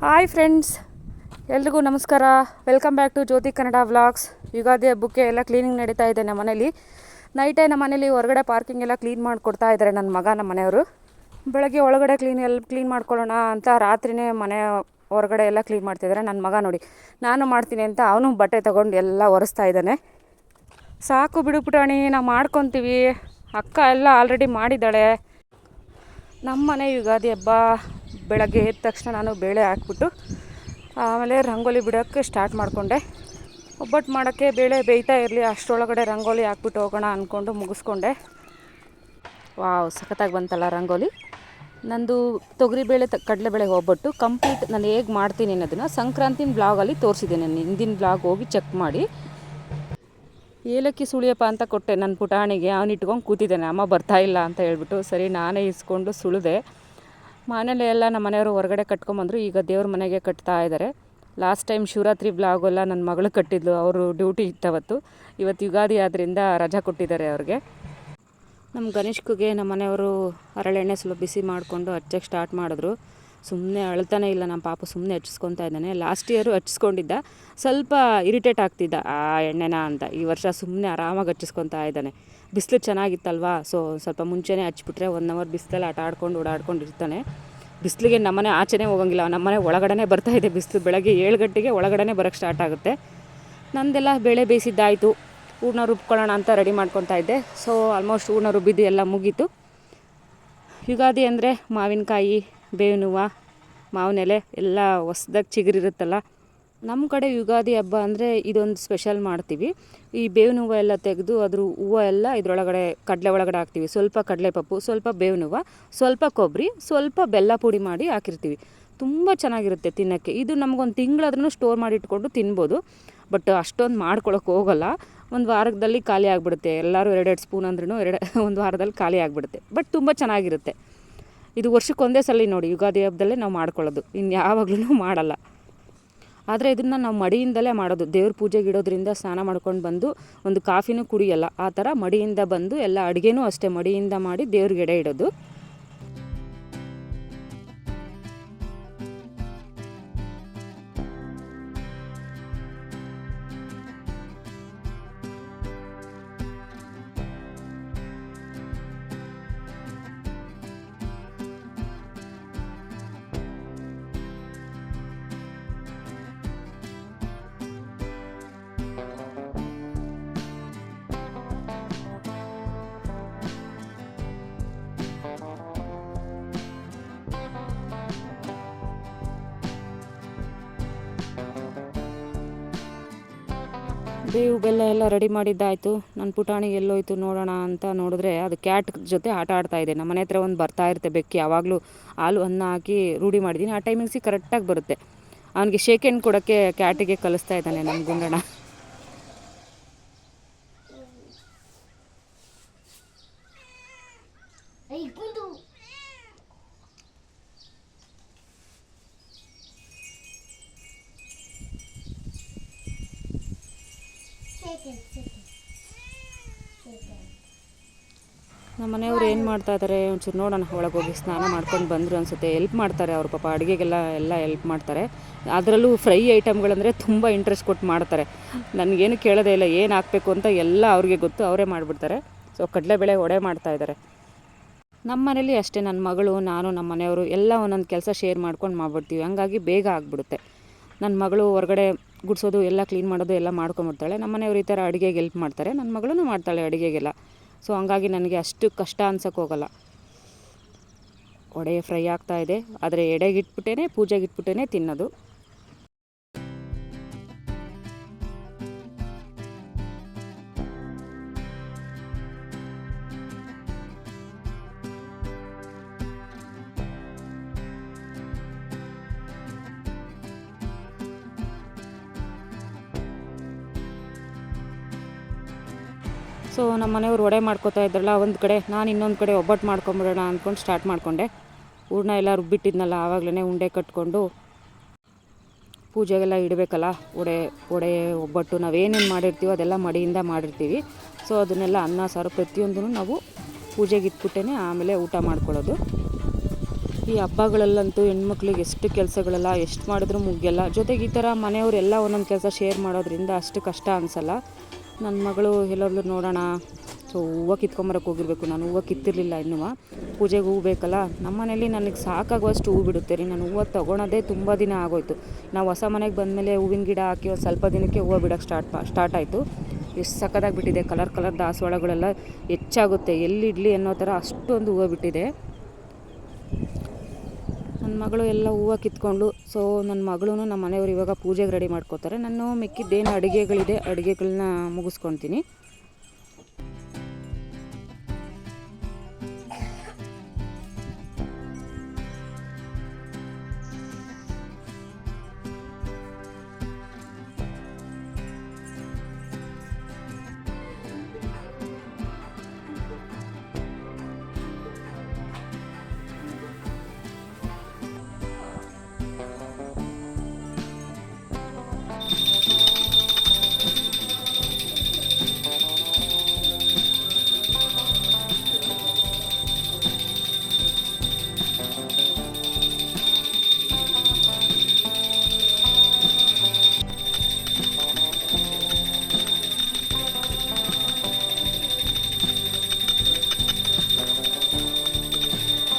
Hi friends, ಎಲ್ರಿಗೂ ನಮಸ್ಕಾರ. Welcome back to Jyoti Kannada vlogs. Ugadi ಹಬ್ಬಕ್ಕೆ ಎಲ್ಲ ಕ್ಲೀನಿಂಗ್ ನಡೀತಾ ಇದೆ ನಮ್ಮ ಮನೇಲಿ. ನೈಟೇ ನಮ್ಮ ಮನೇಲಿ ಹೊರಗಡೆ ಪಾರ್ಕಿಂಗ್ ಎಲ್ಲ ಕ್ಲೀನ್ ಮಾಡಿಕೊಡ್ತಾ ಇದ್ದಾರೆ ನನ್ನ ಮಗ, ನಮ್ಮ ಮನೆಯವರು. ಬೆಳಗ್ಗೆ ಒಳಗಡೆ ಕ್ಲೀನ್ ಮಾಡ್ಕೊಳ್ಳೋಣ ಅಂತ ರಾತ್ರಿಯೇ ಮನೆ ಹೊರಗಡೆ ಎಲ್ಲ ಕ್ಲೀನ್ ಮಾಡ್ತಿದ್ದಾರೆ. ನನ್ನ ಮಗ ನೋಡಿ, ನಾನು ಮಾಡ್ತೀನಿ ಅಂತ ಅವನು ಬಟ್ಟೆ ತೊಗೊಂಡು ಎಲ್ಲ ಒರೆಸ್ತಾ ಇದ್ದಾನೆ. ಸಾಕು ಬಿಡು ಪುಟಾಣಿ, ನಾವು ಮಾಡ್ಕೊತೀವಿ, ಅಕ್ಕ ಎಲ್ಲ ಆಲ್ರೆಡಿ ಮಾಡಿದ್ದಾಳೆ. ನಮ್ಮ ಮನೆ ಯುಗಾದಿ ಹಬ್ಬ ಬೆಳಗ್ಗೆ ಎದ್ದ ತಕ್ಷಣ ನಾನು ಬೇಳೆ ಹಾಕ್ಬಿಟ್ಟು ಆಮೇಲೆ ರಂಗೋಲಿ ಬಿಡೋಕ್ಕೆ ಸ್ಟಾರ್ಟ್ ಮಾಡಿಕೊಂಡೆ. ಒಬ್ಬಟ್ಟು ಮಾಡೋಕ್ಕೆ ಬೇಳೆ ಬೇಯ್ತಾ ಇರಲಿ, ಅಷ್ಟರೊಳಗಡೆ ರಂಗೋಲಿ ಹಾಕ್ಬಿಟ್ಟು ಹೋಗೋಣ ಅಂದ್ಕೊಂಡು ಮುಗಿಸ್ಕೊಂಡೆ. ವಾವ್, ಸಖತ್ತಾಗಿ ಬಂತಲ್ಲ ರಂಗೋಲಿ. ನಂದು ತೊಗರಿಬೇಳೆ ಕಡಲೆಬೇಳೆ ಒಬ್ಬಟ್ಟು ಕಂಪ್ಲೀಟ್ ನಾನು ಹೇಗೆ ಮಾಡ್ತೀನಿ ಅನ್ನೋದನ್ನು ಸಂಕ್ರಾಂತಿನ ಬ್ಲಾಗಲ್ಲಿ ತೋರಿಸಿದ್ದೀನಿ. ನಾನು ಹಿಂದಿನ ಬ್ಲಾಗ್ ಹೋಗಿ ಚೆಕ್ ಮಾಡಿ. ಏಲಕ್ಕಿ ಸುಳಿಯಪ್ಪ ಅಂತ ಕೊಟ್ಟೆ ನನ್ನ ಪುಟಾಣಿಗೆ. ಅವನು ಇಟ್ಕೊಂಡು ಕೂತಿದ್ದಾನೆ, ಅಮ್ಮ ಬರ್ತಾಯಿಲ್ಲ ಅಂತ ಹೇಳ್ಬಿಟ್ಟು. ಸರಿ ನಾನೇ ಇಸ್ಕೊಂಡು ಸುಳಿದೆ. ಮನೇಲಿ ಎಲ್ಲ ನಮ್ಮ ಮನೆಯವರು ಹೊರಗಡೆ ಕಟ್ಕೊಂಬಂದರು. ಈಗ ದೇವ್ರ ಮನೆಗೆ ಕಟ್ತಾ ಇದ್ದಾರೆ. ಲಾಸ್ಟ್ ಟೈಮ್ ಶಿವರಾತ್ರಿ ಬ್ಲಾಗೆಲ್ಲ ನನ್ನ ಮಗಳು ಕಟ್ಟಿದ್ಲು, ಅವರು ಡ್ಯೂಟಿ ಇತ್ತವತ್ತು. ಇವತ್ತು ಯುಗಾದಿ ಆದ್ದರಿಂದ ರಜಾ ಕೊಟ್ಟಿದ್ದಾರೆ ಅವ್ರಿಗೆ. ನಮ್ಮ ಗಣೇಶ್ಗೆ ನಮ್ಮ ಮನೆಯವರು ಹರಳೆಣ್ಣೆ ಸ್ವಲ್ಪ ಬಿಸಿ ಮಾಡಿಕೊಂಡು ಹಚ್ಚಕ್ಕೆ ಸ್ಟಾರ್ಟ್ ಮಾಡಿದ್ರು. ಸುಮ್ಮನೆ ಅಳ್ತಾನೆ ಇಲ್ಲ ನಮ್ಮ ಪಾಪ, ಸುಮ್ಮನೆ ಹಚ್ಚಿಸ್ಕೊತಾ ಇದ್ದಾನೆ. ಲಾಸ್ಟ್ ಇಯರು ಹಚ್ಚಿಸ್ಕೊಂಡಿದ್ದ, ಸ್ವಲ್ಪ ಇರಿಟೇಟ್ ಆಗ್ತಿದ್ದ ಆ ಎಣ್ಣೆನ ಅಂತ. ಈ ವರ್ಷ ಸುಮ್ಮನೆ ಆರಾಮಾಗಿ ಹಚ್ಚಿಸ್ಕೊತಾ ಇದ್ದಾನೆ. ಬಿಸಿಲು ಚೆನ್ನಾಗಿತ್ತಲ್ವಾ, ಸೊ ಸ್ವಲ್ಪ ಮುಂಚೆನೇ ಹಚ್ಬಿಟ್ರೆ 1 ಅವರ್ ಬಿಸಿಲಲ್ಲಿ ಆಟ ಆಡ್ಕೊಂಡು ಓಡಾಡ್ಕೊಂಡು ಇರ್ತಾನೆ. ಬಿಸಿಲಿಗೆ ನಮ್ಮನೆ ಆಚೆನೇ ಹೋಗಂಗಿಲ್ಲ, ನಮ್ಮನೆ ಒಳಗಡೆ ಬರ್ತಾಯಿದೆ ಬಿಸಿಲು. ಬೆಳಗ್ಗೆ 7 ಗಂಟೆಗೆ ಒಳಗಡೆ ಬರೋಕ್ಕೆ ಸ್ಟಾರ್ಟ್ ಆಗುತ್ತೆ. ನಂದೆಲ್ಲ ಬೇಳೆ ಬೇಯಿಸಿದ್ದಾಯಿತು, ಹೂರ್ಣ ರುಬ್ಕೊಳ್ಳೋಣ ಅಂತ ರೆಡಿ ಮಾಡ್ಕೊತಾ ಇದ್ದೆ. ಸೊ ಆಲ್ಮೋಸ್ಟ್ ಹೂರ್ಣ ರುಬ್ಬಿದ್ದು ಎಲ್ಲ ಮುಗೀತು. ಯುಗಾದಿ ಅಂದರೆ ಮಾವಿನಕಾಯಿ, ಬೇವಿನ ಹೂವು, ಮಾವಿನ ಎಲೆ ಎಲ್ಲ ಹೊಸ್ದಾಗಿ ಚಿಗುರಿರುತ್ತಲ್ಲ. ನಮ್ಮ ಕಡೆ ಯುಗಾದಿ ಹಬ್ಬ ಅಂದರೆ ಇದೊಂದು ಸ್ಪೆಷಲ್ ಮಾಡ್ತೀವಿ. ಈ ಬೇವಿನ ಹೂವು ಎಲ್ಲ ತೆಗೆದು ಅದ್ರ ಹೂವು ಎಲ್ಲ ಇದರೊಳಗಡೆ ಕಡಲೆ ಒಳಗಡೆ ಹಾಕ್ತೀವಿ. ಸ್ವಲ್ಪ ಕಡಲೆಪಪ್ಪು, ಸ್ವಲ್ಪ ಬೇವಿನ ಹೂವು, ಸ್ವಲ್ಪ ಕೊಬ್ಬರಿ, ಸ್ವಲ್ಪ ಬೆಲ್ಲ ಪುಡಿ ಮಾಡಿ ಹಾಕಿರ್ತೀವಿ. ತುಂಬ ಚೆನ್ನಾಗಿರುತ್ತೆ ತಿನ್ನೋಕ್ಕೆ. ಇದು ನಮಗೊಂದು ತಿಂಗಳಾದ್ರೂ ಸ್ಟೋರ್ ಮಾಡಿ ಇಟ್ಕೊಂಡು ತಿನ್ಬೋದು. ಬಟ್ ಅಷ್ಟೊಂದು ಮಾಡ್ಕೊಳಕ್ಕೆ ಹೋಗಲ್ಲ. ಒಂದು ವಾರದಲ್ಲಿ ಖಾಲಿ ಆಗಿಬಿಡುತ್ತೆ. ಎಲ್ಲರೂ 2 ಸ್ಪೂನ್ ಅಂದ್ರೂ ಒಂದು ವಾರದಲ್ಲಿ ಖಾಲಿ ಆಗಿಬಿಡುತ್ತೆ. ಬಟ್ ತುಂಬ ಚೆನ್ನಾಗಿರುತ್ತೆ. ಇದು ವರ್ಷಕ್ಕೊಂದೇ ಸಲ ನೋಡಿ, ಯುಗಾದಿ ಹಬ್ಬದಲ್ಲೇ ನಾವು ಮಾಡ್ಕೊಳ್ಳೋದು, ಇನ್ನು ಯಾವಾಗಲೂ ಮಾಡಲ್ಲ. ಆದರೆ ಇದನ್ನು ನಾವು ಮಡಿಯಿಂದಲೇ ಮಾಡೋದು. ದೇವ್ರ ಪೂಜೆಗೆ ಇಡೋದ್ರಿಂದ ಸ್ನಾನ ಮಾಡ್ಕೊಂಡು ಬಂದು ಒಂದು ಕಾಫಿನೂ ಕುಡಿಯಲ್ಲ. ಆ ಥರ ಮಡಿಯಿಂದ ಬಂದು ಎಲ್ಲ ಅಡುಗೆನೂ ಅಷ್ಟೇ ಮಡಿಯಿಂದ ಮಾಡಿ ದೇವ್ರಿಗೆ ಎಡೆ ಇಡೋದು. ಬೇವು ಬೆಲ್ಲ ಎಲ್ಲ ರೆಡಿ ಮಾಡಿದ್ದಾಯಿತು. ನನ್ನ ಪುಟಾಣಿಗೆ ಎಲ್ಲೋಯ್ತು ನೋಡೋಣ ಅಂತ ನೋಡಿದ್ರೆ ಅದು ಕ್ಯಾಟ್ ಜೊತೆ ಆಟ ಆಡ್ತಾಯಿದೆ. ನಮ್ಮ ಮನೆ ಹತ್ರ ಒಂದು ಬರ್ತಾ ಇರುತ್ತೆ ಬೆಕ್ಕಿ, ಯಾವಾಗಲೂ ಹಾಲು ಅನ್ನ ಹಾಕಿ ರೂಢಿ ಮಾಡಿದ್ದೀನಿ. ಆ ಟೈಮಿಂಗ್ಸಿಗೆ ಕರೆಕ್ಟಾಗಿ ಬರುತ್ತೆ. ಅವನಿಗೆ ಶೇಕ್ ಹ್ಯಾಂಡ್ ಕೊಡೋಕ್ಕೆ ಕ್ಯಾಟಿಗೆ ಕಲಿಸ್ತಾ ಇದ್ದಾನೆ ನಮ್ಮ ಗುಂಡಣ್ಣ. ನಮ್ಮ ಮನೆಯವ್ರು ಏನು ಮಾಡ್ತಾ ಇದ್ದಾರೆ ಒಂಚೂರು ನೋಡೋಣ. ಒಳಗೆ ಹೋಗಿ ಸ್ನಾನ ಮಾಡ್ಕೊಂಡು ಬಂದರು ಅನಿಸುತ್ತೆ. ಹೆಲ್ಪ್ ಮಾಡ್ತಾರೆ ಅವರು, ಪಾಪ ಅಡುಗೆಗೆಲ್ಲ ಹೆಲ್ಪ್ ಮಾಡ್ತಾರೆ. ಅದರಲ್ಲೂ ಫ್ರೈ ಐಟಮ್ಗಳಂದರೆ ತುಂಬ ಇಂಟ್ರೆಸ್ಟ್ ಕೊಟ್ಟು ಮಾಡ್ತಾರೆ. ನನಗೇನು ಕೇಳೋದೇ ಇಲ್ಲ, ಏನು ಹಾಕಬೇಕು ಅಂತ ಎಲ್ಲ ಅವ್ರಿಗೆ ಗೊತ್ತು, ಅವರೇ ಮಾಡಿಬಿಡ್ತಾರೆ. ಸೊ ಕಡಲೆಬೇಳೆ ವಡೆ ಮಾಡ್ತಾಯಿದ್ದಾರೆ. ನಮ್ಮ ಮನೇಲಿ ಅಷ್ಟೇ, ನನ್ನ ಮಗಳು, ನಾನು, ನಮ್ಮ ಮನೆಯವರು ಎಲ್ಲ ಒಂದೊಂದು ಕೆಲಸ ಶೇರ್ ಮಾಡ್ಕೊಂಡು ಮಾಡಿಬಿಡ್ತೀವಿ. ಹಂಗಾಗಿ ಬೇಗ ಆಗಿಬಿಡುತ್ತೆ. ನನ್ನ ಮಗಳು ಹೊರಗಡೆ ಗುಡಿಸೋದು ಎಲ್ಲ ಕ್ಲೀನ್ ಮಾಡೋದು ಎಲ್ಲ ಮಾಡ್ಕೊಂಬಿಡ್ತಾಳೆ. ನಮ್ಮ ಮನೆಯವರು ಈ ಥರ ಅಡುಗೆಗೆ ಹೆಲ್ಪ್ ಮಾಡ್ತಾರೆ. ನನ್ನ ಮಗಳೂ ಮಾಡ್ತಾಳೆ ಅಡುಗೆಗೆಲ್ಲ. ಸೊ ಹಂಗಾಗಿ ನನಗೆ ಅಷ್ಟು ಕಷ್ಟ ಅನ್ಸೋಕ್ಕೆ ಹೋಗಲ್ಲ. ವಡೆ ಫ್ರೈ ಆಗ್ತಾಯಿದೆ, ಆದರೆ ಎಡೆಗಿಟ್ಬಿಟ್ಟೇ ಪೂಜೆಗಿಟ್ಬಿಟ್ಟೇ ತಿನ್ನೋದು. ಸೊ ನಮ್ಮ ಮನೆಯವ್ರು ವಡೆ ಮಾಡ್ಕೋತಾ ಇದ್ರಲ್ಲ ಒಂದು ಕಡೆ, ನಾನು ಇನ್ನೊಂದು ಕಡೆ ಒಬ್ಬಟ್ಟು ಮಾಡ್ಕೊಂಬಿಡೋಣ ಅಂದ್ಕೊಂಡು ಸ್ಟಾರ್ಟ್ ಮಾಡಿಕೊಂಡೆ. ಹೂರ್ಣ ಎಲ್ಲ ರುಬ್ಬಿಟ್ಟಿದ್ನಲ್ಲ, ಆವಾಗಲೇ ಉಂಡೆ ಕಟ್ಕೊಂಡು ಪೂಜೆಗೆಲ್ಲ ಇಡಬೇಕಲ್ಲ. ವಡೆ ಒಬ್ಬಟ್ಟು ನಾವೇನೇನು ಮಾಡಿರ್ತೀವೋ ಅದೆಲ್ಲ ಮಡಿಯಿಂದ ಮಾಡಿರ್ತೀವಿ. ಸೊ ಅದನ್ನೆಲ್ಲ ಅನ್ನ ಸಾರು ಪ್ರತಿಯೊಂದೂ ನಾವು ಪೂಜೆಗೆ ಇಟ್ಬಿಟ್ಟೇ ಆಮೇಲೆ ಊಟ ಮಾಡ್ಕೊಳ್ಳೋದು. ಈ ಹಬ್ಬಗಳಲ್ಲಂತೂ ಹೆಣ್ಮಕ್ಳಿಗೆ ಎಷ್ಟು ಕೆಲಸಗಳೆಲ್ಲ ಎಷ್ಟು ಮಾಡಿದ್ರೂ ಮುಗಿಯಲ್ಲ. ಜೊತೆಗೆ ಈ ಥರ ಮನೆಯವರೆಲ್ಲ ಒಂದೊಂದು ಕೆಲಸ ಶೇರ್ ಮಾಡೋದ್ರಿಂದ ಅಷ್ಟು ಕಷ್ಟ ಅನಿಸಲ್ಲ. ನನ್ನ ಮಗಳು ಎಲ್ಲಾದ್ರೂ ನೋಡೋಣ, ಸೊ ಹೂವು ಕಿತ್ಕೊಂಬರಕ್ಕೆ ಹೋಗಿರ್ಬೇಕು. ನಾನು ಹೂವು ಕಿತ್ತಿರಲಿಲ್ಲ ಇನ್ನೂ, ಪೂಜೆಗೆ ಹೂವು ಬೇಕಲ್ಲ. ನಮ್ಮ ಮನೇಲಿ ನನಗೆ ಸಾಕಾಗುವಷ್ಟು ಹೂವು ಬಿಡುತ್ತೆ ರೀ. ನಾನು ಹೂವು ತೊಗೊಳೋದೇ ತುಂಬ ದಿನ ಆಗೋಯ್ತು. ನಾವು ಹೊಸ ಮನೆಗೆ ಬಂದಮೇಲೆ ಹೂವಿನ ಗಿಡ ಹಾಕಿ ಒಂದು ಸ್ವಲ್ಪ ದಿನಕ್ಕೆ ಹೂವು ಬಿಡೋಕ್ಕೆ ಸ್ಟಾರ್ಟ್ ಆಯಿತು. ಎಷ್ಟು ಸಕ್ಕದಾಗಿ ಬಿಟ್ಟಿದೆ. ಕಲರ್ ದಾಸವಾಳಗಳೆಲ್ಲ ಹೆಚ್ಚಾಗುತ್ತೆ, ಎಲ್ಲಿಡಲಿ ಅನ್ನೋ ಥರ ಅಷ್ಟೊಂದು ಹೂವು ಬಿಟ್ಟಿದೆ. ನನ್ನ ಮಗಳು ಎಲ್ಲ ಹೂವು ಕಿತ್ಕೊಂಡು, ಸೊ ನನ್ನ ಮಗಳೂ ನಮ್ಮ ಮನೆಯವರು ಇವಾಗ ಪೂಜೆಗೆ ರೆಡಿ ಮಾಡ್ಕೋತಾರೆ. ನಾನು ಮಿಕ್ಕಿದ್ದೇನು ಅಡುಗೆಗಳಿದೆ ಅಡುಗೆಗಳನ್ನ ಮುಗಿಸ್ಕೊತೀನಿ.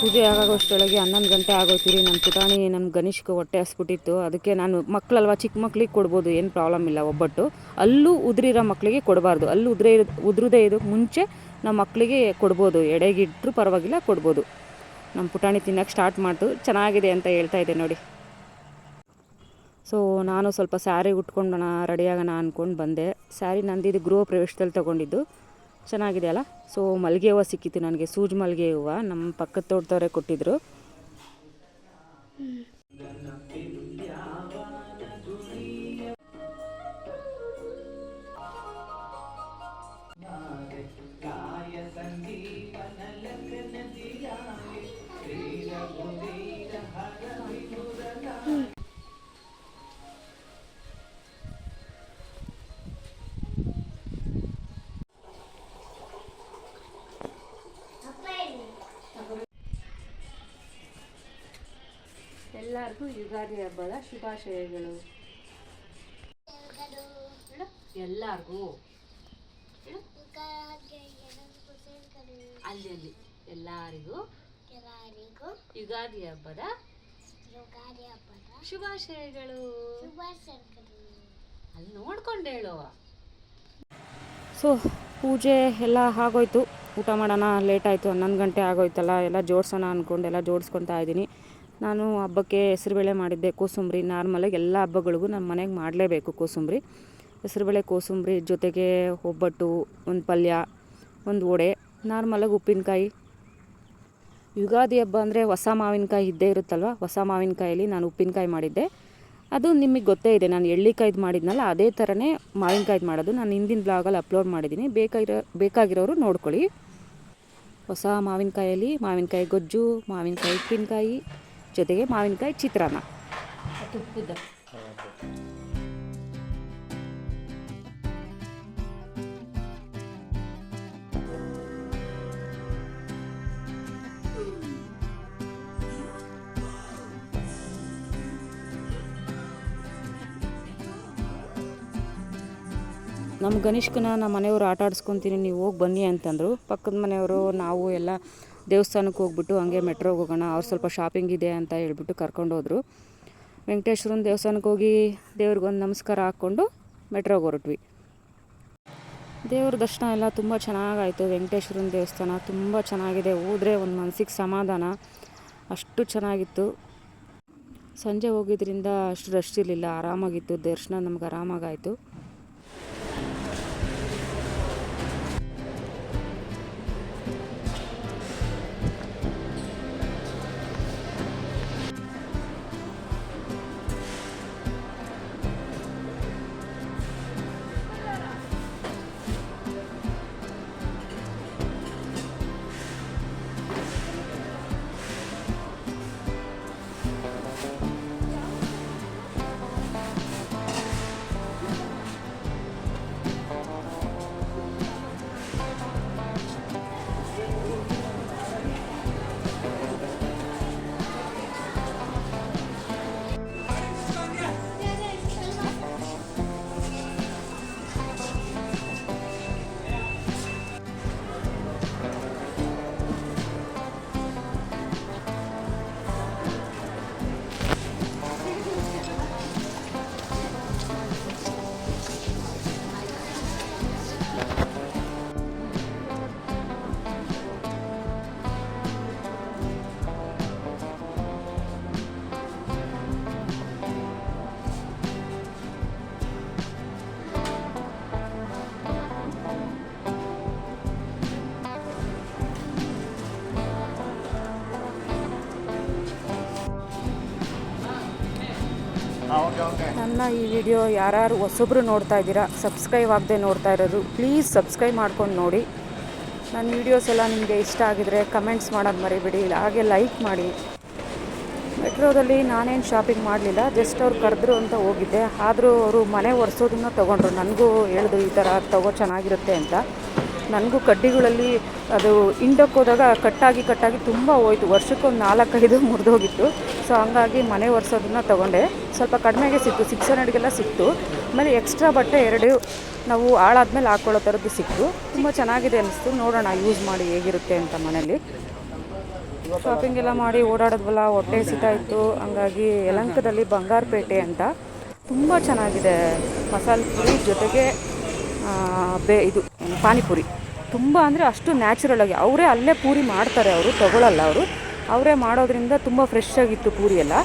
ಪೂಜೆ ಆಗೋಷ್ಟರೊಳಗೆ 11 ಗಂಟೆ ಆಗೋಯ್ತೀರಿ. ನನ್ನ ಪುಟಾಣಿ ನಮ್ಮ ಗಣೇಶ್ಗೆ ಹೊಟ್ಟೆ ಹಸ್ಬಿಟ್ಟಿತ್ತು. ಅದಕ್ಕೆ ನಾನು ಮಕ್ಕಳಲ್ವ, ಚಿಕ್ಕ ಮಕ್ಳಿಗೆ ಕೊಡ್ಬೋದು, ಏನು ಪ್ರಾಬ್ಲಮ್ ಇಲ್ಲ. ಒಬ್ಬಟ್ಟು ಅಲ್ಲೂ ಉದುರಿರೋ ಮಕ್ಕಳಿಗೆ ಕೊಡಬಾರ್ದು. ಅಲ್ಲೂ ಉದುರದೇ ಇದಕ್ಕೆ ಮುಂಚೆ ನಮ್ಮ ಮಕ್ಕಳಿಗೆ ಕೊಡ್ಬೋದು, ಎಡೆಗಿಟ್ಟರು ಪರವಾಗಿಲ್ಲ, ಕೊಡ್ಬೋದು. ನಮ್ಮ ಪುಟಾಣಿ ತಿನ್ನೋಕ್ಕೆ ಸ್ಟಾರ್ಟ್ ಮಾಡ್ತು. ಚೆನ್ನಾಗಿದೆ ಅಂತ ಹೇಳ್ತಾಯಿದ್ದೆ ನೋಡಿ. ಸೊ ನಾನು ಸ್ವಲ್ಪ ಸ್ಯಾರಿ ಉಟ್ಕೊಂಡೋಣ, ರೆಡಿಯಾಗೋಣ ಅಂದ್ಕೊಂಡು ಬಂದೆ. ಸ್ಯಾರಿ ನಂದಿದ್ದು ಗೃಹ ಪ್ರವೇಶದಲ್ಲಿ ತೊಗೊಂಡಿದ್ದು. ಚೆನ್ನಾಗಿದೆ ಅಲ್ಲ. ಸೊ ಮಲ್ಲಿಗೆ ಹೂವು ಸಿಕ್ಕಿತ್ತು ನನಗೆ, ಸೂಜಿ ಮಲ್ಲಿಗೆ ಹೂವು ನಮ್ಮ ಪಕ್ಕದ ತೋಟದವರೇ ಕೊಟ್ಟಿದ್ದರು. ಎಲ್ಲರಿಗೂ ಯುಗಾದಿ ಹಬ್ಬದ ಶುಭಾಶಯಗಳು. ಎಲ್ಲರಿಗೂ ಅಲ್ಲಿ ಎಲ್ಲರಿಗೂ ಯುಗಾದಿ ಹಬ್ಬದ ಶುಭಾಶಯಗಳು. ಅಲ್ಲಿ ನೋಡ್ಕೊಂಡು ಹೇಳು. ಸೊ ಪೂಜೆ ಎಲ್ಲ ಆಗೋಯ್ತು. ಊಟ ಮಾಡೋಣ, ಲೇಟ್ ಆಯಿತು, 11 ಗಂಟೆ ಆಗೋಯ್ತಲ್ಲ. ಎಲ್ಲ ಜೋಡಿಸೋಣ ಅಂದ್ಕೊಂಡು ಎಲ್ಲ ಜೋಡಿಸ್ಕೊತಾ ಇದ್ದೀನಿ. ನಾನು ಹಬ್ಬಕ್ಕೆ ಹೆಸರುಬೇಳೆ ಮಾಡಿದ್ದೆ, ಕೋಸಂಬರಿ. ನಾರ್ಮಲಾಗಿ ಎಲ್ಲ ಹಬ್ಬಗಳಿಗೂ ನಮ್ಮ ಮನೆಗೆ ಮಾಡಲೇಬೇಕು ಕೋಸಂಬರಿ. ಹೆಸರುಬೇಳೆ ಕೋಸಂಬರಿ ಜೊತೆಗೆ ಒಬ್ಬಟ್ಟು, ಒಂದು ಪಲ್ಯ, ಒಂದು ವಡೆ, ನಾರ್ಮಲಾಗಿ ಉಪ್ಪಿನಕಾಯಿ. ಯುಗಾದಿ ಹಬ್ಬ ಅಂದರೆ ಹೊಸ ಮಾವಿನಕಾಯಿ ಇದ್ದೇ ಇರುತ್ತಲ್ವ. ಹೊಸ ಮಾವಿನಕಾಯಲ್ಲಿ ನಾನು ಉಪ್ಪಿನಕಾಯಿ ಮಾಡಿದ್ದೆ. ಅದು ನಿಮಗೆ ಗೊತ್ತೇ ಇದೆ, ನಾನು ಎಳ್ಳಿಕಾಯ್ದು ಮಾಡಿದ್ನಲ್ಲ ಅದೇ ಥರನೇ ಮಾವಿನಕಾಯ್ದು ಮಾಡೋದು. ನಾನು ಹಿಂದಿನ ಬ್ಲಾಗಲ್ಲಿ ಅಪ್ಲೋಡ್ ಮಾಡಿದ್ದೀನಿ, ಬೇಕಾಗಿರೋರು ನೋಡ್ಕೊಳ್ಳಿ. ಹೊಸ ಮಾವಿನಕಾಯಲ್ಲಿ ಮಾವಿನಕಾಯಿ ಗೊಜ್ಜು, ಮಾವಿನಕಾಯಿ ಉಪ್ಪಿನಕಾಯಿ, ಜೊತೆಗೆ ಮಾವಿನಕಾಯಿ ಚಿತ್ರಾನ್ನ. ತುಪ್ಪದ ನಮ್ಮ ಗಣೇಶ್ಕನ ನಮ್ಮ ಮನೆಯವರು ಆಟ ಆಡಿಸ್ಕೊತೀನಿ, ನೀವು ಹೋಗಿ ಬನ್ನಿ ಅಂತಂದರು. ಪಕ್ಕದ ಮನೆಯವರು ನಾವು ಎಲ್ಲ ದೇವಸ್ಥಾನಕ್ಕೆ ಹೋಗ್ಬಿಟ್ಟು ಹಂಗೆ ಮೆಟ್ರೋಗೆ ಹೋಗೋಣ, ಅವ್ರು ಸ್ವಲ್ಪ ಶಾಪಿಂಗ್ ಇದೆ ಅಂತ ಹೇಳ್ಬಿಟ್ಟು ಕರ್ಕೊಂಡೋದ್ರು. ವೆಂಕಟೇಶ್ವರನ ದೇವಸ್ಥಾನಕ್ಕೆ ಹೋಗಿ ದೇವ್ರಿಗೊಂದು ನಮಸ್ಕಾರ ಹಾಕ್ಕೊಂಡು ಮೆಟ್ರೋಗೆ ಹೊರಟ್ವಿ. ದೇವ್ರ ದರ್ಶನ ಎಲ್ಲ ತುಂಬ ಚೆನ್ನಾಗಾಯಿತು. ವೆಂಕಟೇಶ್ವರನ ದೇವಸ್ಥಾನ ತುಂಬ ಚೆನ್ನಾಗಿದೆ, ಹೋದರೆ ಒಂದು ಮನಸ್ಸಿಗೆ ಸಮಾಧಾನ, ಅಷ್ಟು ಚೆನ್ನಾಗಿತ್ತು. ಸಂಜೆ ಹೋಗಿದ್ದರಿಂದ ಅಷ್ಟು ರಶ್ ಇರಲಿಲ್ಲ, ಆರಾಮಾಗಿತ್ತು ದರ್ಶನ, ನಮ್ಗೆ ಆರಾಮಾಗಾಯಿತು. ನನ್ನ ಈ ವಿಡಿಯೋ ಯಾರು ಹೊಸೊಬ್ರು ನೋಡ್ತಾ ಇದ್ದೀರಾ, ಸಬ್ಸ್ಕ್ರೈಬ್ ಆಗದೆ ನೋಡ್ತಾ ಇರೋರು ಪ್ಲೀಸ್ ಸಬ್ಸ್ಕ್ರೈಬ್ ಮಾಡ್ಕೊಂಡು ನೋಡಿ. ನನ್ನ ವೀಡಿಯೋಸ್ ಎಲ್ಲ ನಿಮಗೆ ಇಷ್ಟ ಆಗಿದರೆ ಕಮೆಂಟ್ಸ್ ಮಾಡೋದು ಮರಿಬೇಡಿ, ಹಾಗೆ ಲೈಕ್ ಮಾಡಿ. ಮೆಟ್ರೋದಲ್ಲಿ ನಾನೇನು ಶಾಪಿಂಗ್ ಮಾಡಲಿಲ್ಲ, ಜಸ್ಟ್ ಅವ್ರು ಕರೆದ್ರು ಅಂತ ಹೋಗಿದ್ದೆ. ಆದರೂ ಅವರು ಮನೆ ಒರೆಸೋದನ್ನ ತೊಗೊಂಡ್ರು. ನನಗೂ ಹೇಳಿದ್ರು ಈ ಥರ ತಗೋ ಚೆನ್ನಾಗಿರುತ್ತೆ ಅಂತ. ನನಗೂ ಕಡ್ಡಿಗಳಲ್ಲಿ ಅದು ಹಿಂಡಕ್ಕೆ ಹೋದಾಗ ಕಟ್ಟಾಗಿ ತುಂಬ ಹೋಯ್ತು. ವರ್ಷಕ್ಕೊಂದು 4-5 ಮುರಿದೋಗಿತ್ತು. ಸೊ ಹಂಗಾಗಿ ಮನೆ ಒರೆಸೋದನ್ನ ತೊಗೊಂಡೆ. ಸ್ವಲ್ಪ ಕಡಿಮೆಗೆ ಸಿಕ್ತು, 600ಗೆಲ್ಲ ಸಿಕ್ತು. ಆಮೇಲೆ ಎಕ್ಸ್ಟ್ರಾ ಬಟ್ಟೆ 2 ನಾವು ಹಾಳಾದ್ಮೇಲೆ ಹಾಕ್ಕೊಳ್ಳೋ ಥರದ್ದು ಸಿಕ್ತು. ತುಂಬ ಚೆನ್ನಾಗಿದೆ ಅನ್ನಿಸ್ತು. ನೋಡೋಣ ಯೂಸ್ ಮಾಡಿ ಹೇಗಿರುತ್ತೆ ಅಂತ. ಮನೇಲಿ ಶಾಪಿಂಗ್ ಎಲ್ಲ ಮಾಡಿ ಓಡಾಡೋದ್ವಲ್ಲ, ಹೊಟ್ಟೆ ಹಸಿತಾ ಇತ್ತು. ಹಂಗಾಗಿ ಯಲಹಂಕದಲ್ಲಿ ಬಂಗಾರಪೇಟೆ ಅಂತ ತುಂಬ ಚೆನ್ನಾಗಿದೆ ಮಸಾಲೆ ಪುರಿ ಜೊತೆಗೆ ಇದು ಪಾನಿಪುರಿ. ತುಂಬ ಅಂದರೆ ಅಷ್ಟು ನ್ಯಾಚುರಲಾಗಿ ಅವರೇ ಅಲ್ಲೇ ಪೂರಿ ಮಾಡ್ತಾರೆ, ಅವರು ತೊಗೊಳ್ಳಲ್ಲ. ಅವರೇ ಮಾಡೋದ್ರಿಂದ ತುಂಬ ಫ್ರೆಶ್ ಆಗಿತ್ತು ಪೂರಿ ಎಲ್ಲ.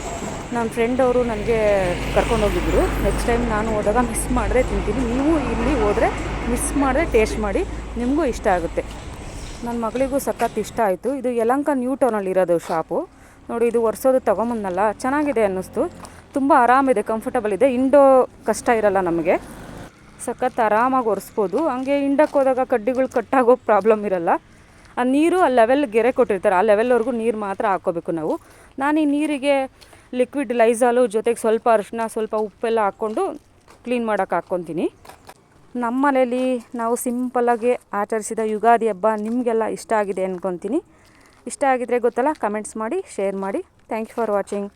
ನನ್ನ ಫ್ರೆಂಡ್ ಅವರು ನನಗೆ ಕರ್ಕೊಂಡೋಗಿದ್ದರು. ನೆಕ್ಸ್ಟ್ ಟೈಮ್ ನಾನು ಹೋದಾಗ ಮಿಸ್ ಮಾಡಿದ್ರೆ ತಿಂತೀನಿ. ನೀವು ಇಲ್ಲಿ ಹೋದರೆ ಮಿಸ್ ಮಾಡಿದ್ರೆ ಟೇಸ್ಟ್ ಮಾಡಿ, ನಿಮಗೂ ಇಷ್ಟ ಆಗುತ್ತೆ. ನನ್ನ ಮಗಳಿಗೂ ಸಖತ್ ಇಷ್ಟ ಆಯಿತು. ಇದು ಯಲಹಂಕ ನ್ಯೂ ಟೌನಲ್ಲಿರೋದು ಶಾಪು. ನೋಡಿ, ಇದು ಒರೆಸೋದು ತೊಗೊಂಬಂದಲ್ಲ, ಚೆನ್ನಾಗಿದೆ ಅನ್ನಿಸ್ತು. ತುಂಬ ಆರಾಮಿದೆ, ಕಂಫರ್ಟಬಲ್ ಇದೆ. ಇಂಡೋ ಕಷ್ಟ ಇರಲ್ಲ ನಮಗೆ, ಸಖತ್ ಆರಾಮಾಗಿ ಒರೆಸ್ಬೋದು. ಹಂಗೆ ಹಿಂಡಕ್ಕೆ ಹೋದಾಗ ಕಡ್ಡಿಗಳು ಕಟ್ಟಾಗೋ ಪ್ರಾಬ್ಲಮ್ ಇರಲ್ಲ. ಆ ನೀರು ಆ ಲೆವೆಲ್ ಗೆರೆ ಕೊಟ್ಟಿರ್ತಾರೆ, ಆ ಲೆವೆಲ್ವರೆಗೂ ನೀರು ಮಾತ್ರ ಹಾಕ್ಕೋಬೇಕು ನಾವು. ನಾನು ಈ ನೀರಿಗೆ ಲಿಕ್ವಿಡ್ ಲೈಸಾಲು ಜೊತೆಗೆ ಸ್ವಲ್ಪ ಅರಿಶಿನ, ಸ್ವಲ್ಪ ಉಪ್ಪೆಲ್ಲ ಹಾಕ್ಕೊಂಡು ಕ್ಲೀನ್ ಮಾಡೋಕೆ ಹಾಕ್ಕೊತೀನಿ. ನಮ್ಮ ಮನೇಲಿ ನಾವು ಸಿಂಪಲ್ಲಾಗಿ ಆಚರಿಸಿದ ಯುಗಾದಿ ಹಬ್ಬ ನಿಮಗೆಲ್ಲ ಇಷ್ಟ ಆಗಿದೆ ಅಂದ್ಕೊತೀನಿ. ಇಷ್ಟ ಆಗಿದರೆ ಗೊತ್ತಲ್ಲ, ಕಮೆಂಟ್ಸ್ ಮಾಡಿ, ಶೇರ್ ಮಾಡಿ. Thank you for watching.